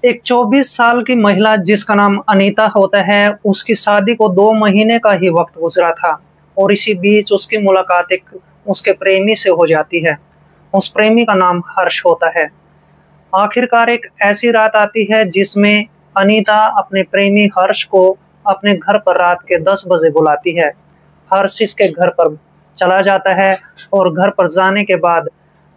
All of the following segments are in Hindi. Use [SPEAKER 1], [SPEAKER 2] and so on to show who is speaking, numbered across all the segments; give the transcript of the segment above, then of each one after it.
[SPEAKER 1] एक 24 साल की महिला जिसका नाम अनीता होता है, उसकी शादी को 2 महीने का ही वक्त गुजरा था और इसी बीच उसकी मुलाकात एक उसके प्रेमी से हो जाती है। उस प्रेमी का नाम हर्ष होता है। आखिरकार एक ऐसी रात आती है जिसमें अनीता अपने प्रेमी हर्ष को अपने घर पर रात के 10 बजे बुलाती है। हर्ष इसके घर पर चला जाता है और घर पर जाने के बाद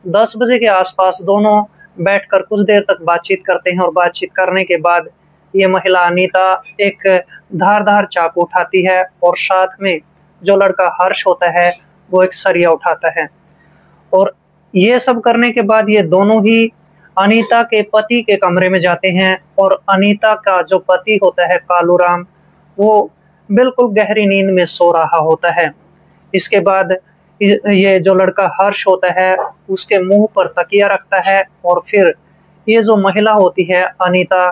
[SPEAKER 1] 10 बजे के आसपास दोनों बैठकर कुछ देर तक बातचीत करते हैं और बातचीत करने के बाद ये महिला अनीता एक धारदार चाकू उठाती है और साथ में जो लड़का हर्ष होता है वो एक सरिया उठाता है। और ये सब करने के बाद ये दोनों ही अनीता के पति के कमरे में जाते हैं और अनीता का जो पति होता है कालूराम, वो बिल्कुल गहरी नींद में सो रहा होता है। इसके बाद ये जो लड़का हर्ष होता है उसके मुंह पर तकिया रखता है और फिर ये जो महिला होती है अनीता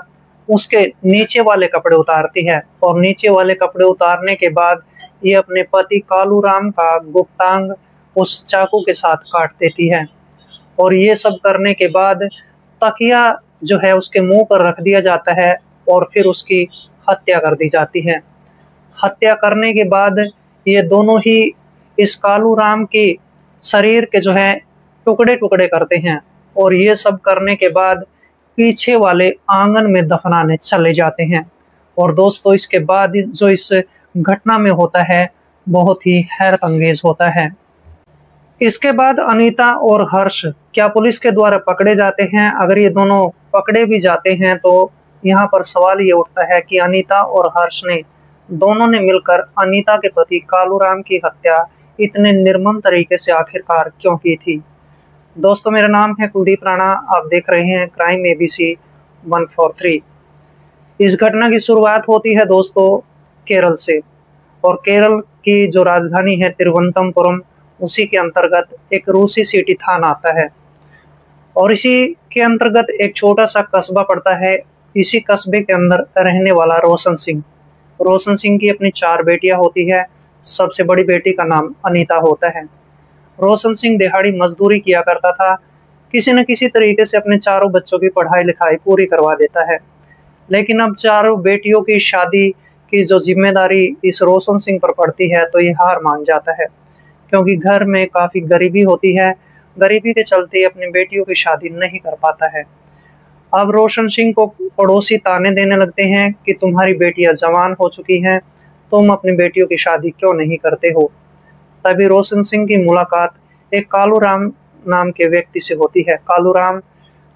[SPEAKER 1] उसके नीचे वाले कपड़े उतारती है और नीचे वाले कपड़े उतारने के बाद ये अपने पति कालूराम का गुप्तांग उस चाकू के साथ काट देती है। और ये सब करने के बाद तकिया जो है उसके मुंह पर रख दिया जाता है और फिर उसकी हत्या कर दी जाती है। हत्या करने के बाद ये दोनों ही इस कालूराम के शरीर के जो है टुकड़े टुकड़े करते हैं और ये सब करने के बाद पीछे वाले आंगन में दफनाने चले जाते हैं। और दोस्तों इसके बाद जो इस घटना में होता है बहुत ही हैरत अंगेज होता है। इसके बाद अनीता और हर्ष क्या पुलिस के द्वारा पकड़े जाते हैं? अगर ये दोनों पकड़े भी जाते हैं तो यहाँ पर सवाल ये उठता है कि अनीता और हर्ष ने दोनों ने मिलकर अनीता के पति कालूराम की हत्या इतने निर्मम तरीके से आखिरकार क्यों की थी। दोस्तों मेरा नाम है कुलदीप राणा, आप देख रहे हैं क्राइम एबीसी 143। इस घटना की शुरुआत होती है दोस्तों केरल से और केरल की जो राजधानी है तिरुवनंतपुरम, उसी के अंतर्गत एक रूसी सिटी थाना आता है और इसी के अंतर्गत एक छोटा सा कस्बा पड़ता है। इसी कस्बे के अंदर रहने वाला रोशन सिंह की अपनी 4 बेटियां होती है। सबसे बड़ी बेटी का नाम अनीता होता है। रोशन सिंह दिहाड़ी मजदूरी किया करता था, किसी न किसी तरीके से अपने चारों बच्चों की पढ़ाई लिखाई पूरी करवा देता है। लेकिन अब चारों बेटियों की शादी की जो जिम्मेदारी इस रोशन सिंह पर पड़ती है तो ये हार मान जाता है, क्योंकि घर में काफी गरीबी होती है। गरीबी के चलते अपनी बेटियों की शादी नहीं कर पाता है। अब रोशन सिंह को पड़ोसी ताने देने लगते हैं कि तुम्हारी बेटियां जवान हो चुकी हैं, तुम अपनी बेटियों की शादी क्यों नहीं करते हो। तभी रोशन सिंह की मुलाकात एक कालूराम नाम के व्यक्ति से होती है। कालूराम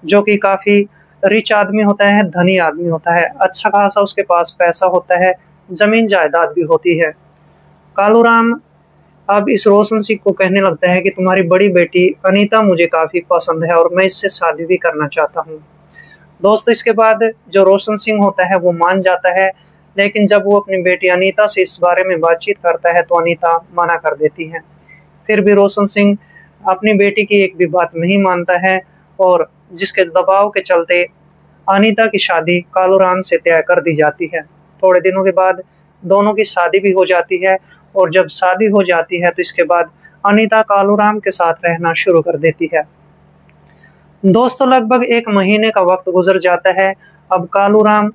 [SPEAKER 1] जो कि काफी रिच आदमी होता है, धनी आदमी होता है, अच्छा खासा उसके पास पैसा होता है, जमीन जायदाद भी होती है। कालूराम अब इस रोशन सिंह को कहने लगता है कि तुम्हारी बड़ी बेटी अनीता मुझे काफी पसंद है और मैं इससे शादी भी करना चाहता हूँ। दोस्तों इसके बाद जो रोशन सिंह होता है वो मान जाता है, लेकिन जब वो अपनी बेटी अनीता से इस बारे में बातचीत करता है तो अनीता मना कर देती है। फिर भी रोशन सिंह अपनी बेटी की एक भी बात नहीं मानता है और जिसके दबाव के चलते अनीता की शादी कालूराम से तय कर दी जाती है। थोड़े दिनों के बाद दोनों की शादी भी हो जाती है और जब शादी हो जाती है तो इसके बाद अनीता कालूराम के साथ रहना शुरू कर देती है। दोस्तों लगभग 1 महीने का वक्त गुजर जाता है। अब कालूराम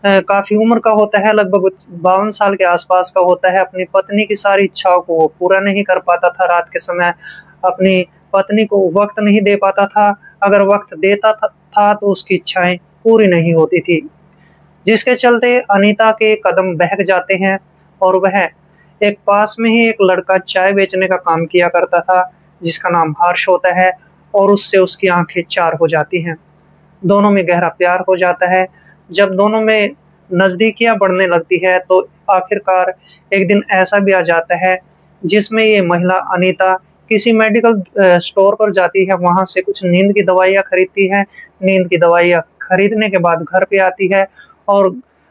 [SPEAKER 1] काफी उम्र का होता है, लगभग 52 साल के आसपास का होता है। अपनी पत्नी की सारी इच्छाओं को वो पूरा नहीं कर पाता था। रात के समय अपनी पत्नी को वक्त नहीं दे पाता था, अगर वक्त देता था तो उसकी इच्छाएं पूरी नहीं होती थी, जिसके चलते अनीता के कदम बहक जाते हैं और वह एक पास में ही एक लड़का चाय बेचने का काम किया करता था जिसका नाम हर्ष होता है और उससे उसकी आंखें 4 हो जाती हैं। दोनों में गहरा प्यार हो जाता है। जब दोनों में नजदीकियां बढ़ने लगती है तो आखिरकार एक दिन ऐसा भी आ जाता है जिसमें ये महिला अनीता किसी मेडिकल स्टोर पर जाती है, वहां से कुछ नींद की दवाइयाँ खरीदती है। नींद की दवाइयाँ खरीदने के बाद घर पे आती है और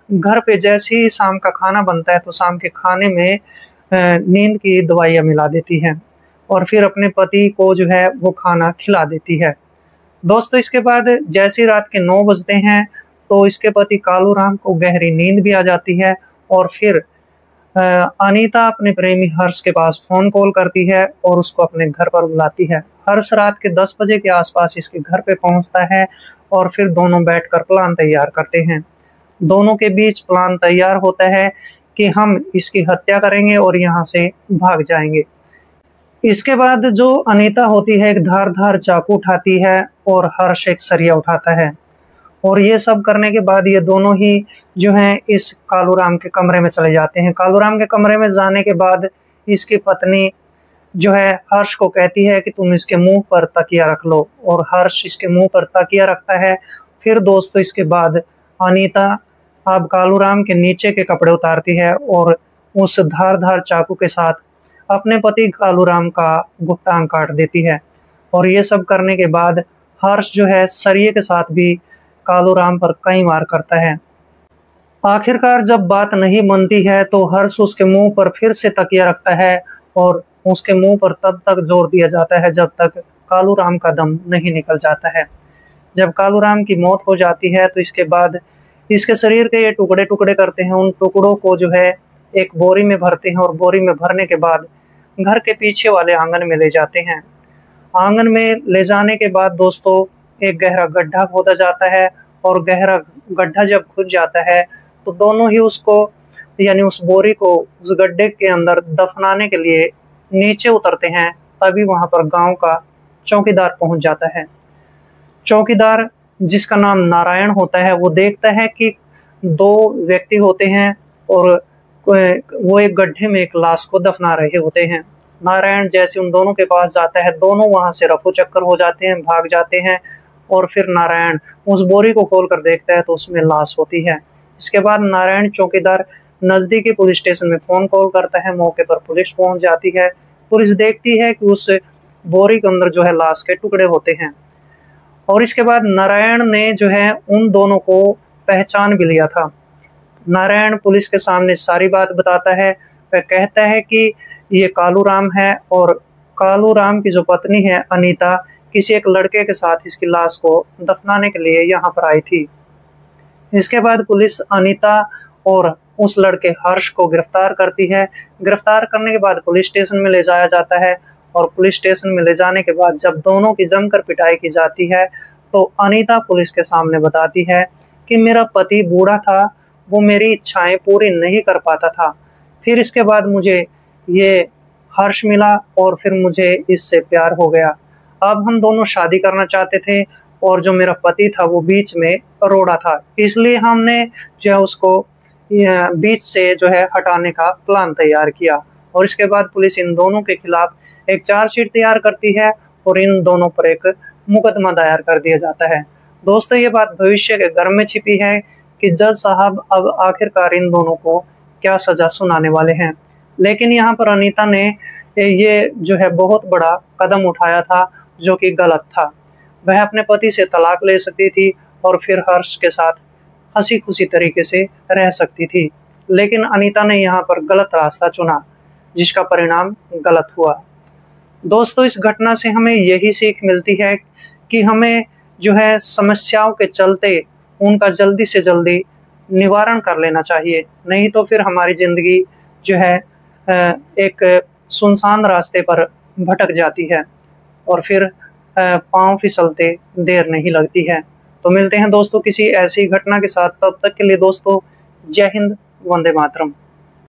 [SPEAKER 1] घर पे जैसे ही शाम का खाना बनता है तो शाम के खाने में नींद की दवाइयाँ मिला देती है और फिर अपने पति को जो है वो खाना खिला देती है। दोस्तों इसके बाद जैसे ही रात के 9 बजते हैं तो इसके पति कालूराम को गहरी नींद भी आ जाती है और फिर अनीता अपने प्रेमी हर्ष के पास फोन कॉल करती है और उसको अपने घर पर बुलाती है। हर्ष रात के 10 बजे के आसपास इसके घर पे पहुंचता है और फिर दोनों बैठकर प्लान तैयार करते हैं। दोनों के बीच प्लान तैयार होता है कि हम इसकी हत्या करेंगे और यहाँ से भाग जाएंगे। इसके बाद जो अनीता होती है एक धारदार चाकू उठाती है और हर्ष एक सरिया उठाता है, और ये सब करने के बाद ये दोनों ही जो हैं इस कालूराम के कमरे में चले जाते हैं। कालूराम के कमरे में जाने के बाद इसकी पत्नी जो है हर्ष को कहती है कि तुम इसके मुंह पर तकिया रख लो, और हर्ष इसके मुंह पर तकिया रखता है। फिर दोस्तों इसके बाद अनीता अब कालूराम के नीचे के कपड़े उतारती है और उस धारदार चाकू के साथ अपने पति कालूराम का गुप्तांग काट देती है। और ये सब करने के बाद हर्ष जो है सरिये के साथ भी कालूराम पर कई वार करता है। आखिरकार जब बात नहीं बनती है तो हर्ष उसके मुंह पर फिर से तकिया रखता है और उसके मुंह पर तब तक जोर दिया जाता है जब तक कालूराम का दम नहीं निकल जाता है। जब कालूराम की मौत हो जाती है तो इसके बाद इसके शरीर के ये टुकड़े टुकड़े करते हैं। उन टुकड़ों को जो है एक बोरी में भरते हैं और बोरी में भरने के बाद घर के पीछे वाले आंगन में ले जाते हैं। आंगन में ले जाने के बाद दोस्तों एक गहरा गड्ढा खोदा जाता है, और गहरा गड्ढा जब खुद जाता है तो दोनों ही उसको यानी उस बोरी को उस गड्ढे के अंदर दफनाने के लिए नीचे उतरते हैं। तभी वहां पर गांव का चौकीदार पहुंच जाता है। चौकीदार जिसका नाम नारायण होता है वो देखता है कि दो व्यक्ति होते हैं और वो एक गड्ढे में एक लाश को दफना रहे होते हैं। नारायण जैसे उन दोनों के पास जाता है, दोनों वहां से रफू चक्कर हो जाते हैं, भाग जाते हैं। और फिर नारायण उस बोरी को खोल कर देखता है तो उसमें लाश होती है। इसके बाद नारायण चौकीदार नजदीकी पुलिस स्टेशन में फोन कॉल करता है। मौके पर पुलिस पहुंच जाती है। पुलिस देखती है कि उस बोरी के अंदर जो है लाश के टुकड़े होते हैं। और इसके बाद नारायण ने जो है उन दोनों को पहचान भी लिया था। नारायण पुलिस के सामने सारी बात बताता है। वह कहता है कि ये कालूराम है और कालूराम की जो पत्नी है अनीता किसी एक लड़के के साथ इसकी लाश को दफनाने के लिए यहाँ पर आई थी। इसके बाद पुलिस अनीता और उस लड़के हर्ष को गिरफ्तार करती है। गिरफ्तार करने के बाद पुलिस स्टेशन में ले जाया जाता है, और पुलिस स्टेशन में ले जाने के बाद जब दोनों की जमकर पिटाई की जाती है तो अनीता पुलिस के सामने बताती है कि मेरा पति बूढ़ा था, वो मेरी इच्छाएं पूरी नहीं कर पाता था। फिर इसके बाद मुझे ये हर्ष मिला और फिर मुझे इससे प्यार हो गया। अब हम दोनों शादी करना चाहते थे और जो मेरा पति था वो बीच में रोड़ा था, इसलिए हमने जो है उसको बीच से जो है हटाने का प्लान तैयार किया। और इसके बाद पुलिस इन दोनों के खिलाफ एक चार्जशीट तैयार करती है और इन दोनों पर एक मुकदमा दायर कर दिया जाता है। दोस्तों ये बात भविष्य के घर में छिपी है कि जज साहब अब आखिरकार इन दोनों को क्या सजा सुनाने वाले हैं। लेकिन यहाँ पर अनीता ने ये जो है बहुत बड़ा कदम उठाया था जो कि गलत था। वह अपने पति से तलाक ले सकती थी और फिर हर्ष के साथ हंसी खुशी तरीके से रह सकती थी, लेकिन अनीता ने यहाँ पर गलत रास्ता चुना जिसका परिणाम गलत हुआ। दोस्तों इस घटना से हमें यही सीख मिलती है कि हमें जो है समस्याओं के चलते उनका जल्दी से जल्दी निवारण कर लेना चाहिए, नहीं तो फिर हमारी जिंदगी जो है एक सुनसान रास्ते पर भटक जाती है और फिर पांव फिसलते देर नहीं लगती है। तो मिलते हैं दोस्तों किसी ऐसी घटना के साथ, तब तक के लिए दोस्तों जय हिंद, वंदे मातरम।